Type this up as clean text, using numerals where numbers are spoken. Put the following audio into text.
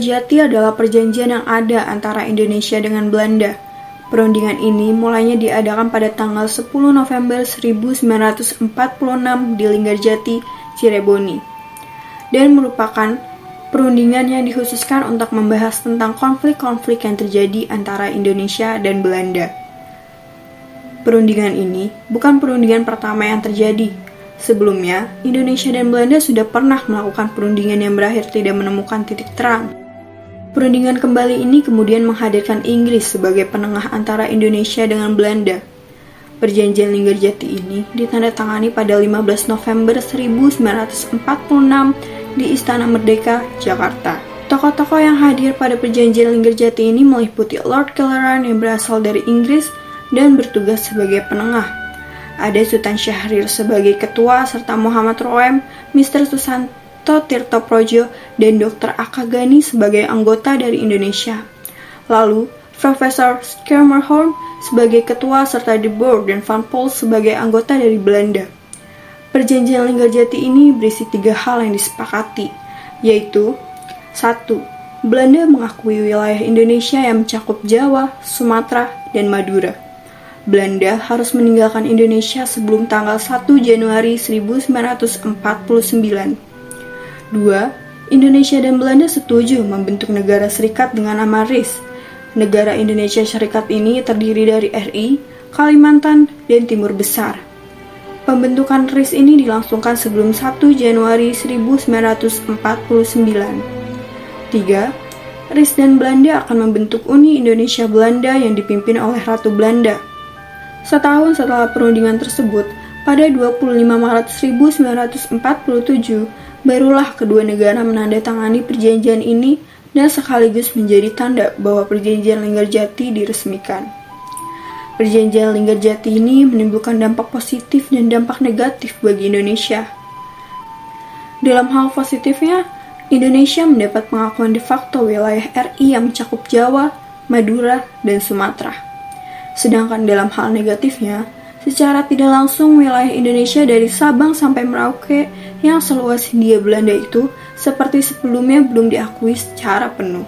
Linggarjati adalah perjanjian yang ada antara Indonesia dengan Belanda. Perundingan ini mulainya diadakan pada tanggal 10 November 1946 di Linggarjati, Cireboni, dan merupakan perundingan yang dikhususkan untuk membahas tentang konflik-konflik yang terjadi antara Indonesia dan Belanda. Perundingan ini bukan perundingan pertama yang terjadi. Sebelumnya, Indonesia dan Belanda sudah pernah melakukan perundingan yang berakhir tidak menemukan titik terang. Perundingan kembali ini kemudian menghadirkan Inggris sebagai penengah antara Indonesia dengan Belanda. Perjanjian Linggarjati ini ditandatangani pada 15 November 1946 di Istana Merdeka, Jakarta. Tokoh-tokoh yang hadir pada perjanjian Linggarjati ini meliputi Lord Kelleran yang berasal dari Inggris dan bertugas sebagai penengah. Ada Sultan Syahrir sebagai ketua serta Muhammad Roem, Mr. Susanto Tirto Projo, dan Dr. Akagani sebagai anggota dari Indonesia. Lalu, Profesor Schermerhorn sebagai ketua serta De Boer dan Van Pol sebagai anggota dari Belanda. Perjanjian Linggarjati ini berisi 3 hal yang disepakati, yaitu 1. Belanda mengakui wilayah Indonesia yang mencakup Jawa, Sumatera, dan Madura. Belanda harus meninggalkan Indonesia sebelum tanggal 1 Januari 1949. 2. Indonesia dan Belanda setuju membentuk negara serikat dengan nama RIS. Negara Indonesia Serikat ini terdiri dari RI, Kalimantan, dan Timur Besar. Pembentukan RIS ini dilangsungkan sebelum 1 Januari 1949. 3. RIS dan Belanda akan membentuk Uni Indonesia Belanda yang dipimpin oleh Ratu Belanda. Setahun setelah perundingan tersebut, pada 25 Maret 1947, barulah kedua negara menandatangani perjanjian ini dan sekaligus menjadi tanda bahwa perjanjian Linggarjati diresmikan. Perjanjian Linggarjati ini menimbulkan dampak positif dan dampak negatif bagi Indonesia. Dalam hal positifnya, Indonesia mendapat pengakuan de facto wilayah RI yang mencakup Jawa, Madura, dan Sumatera. Sedangkan dalam hal negatifnya, secara tidak langsung wilayah Indonesia dari Sabang sampai Merauke yang seluas Hindia Belanda itu seperti sebelumnya belum diakui secara penuh.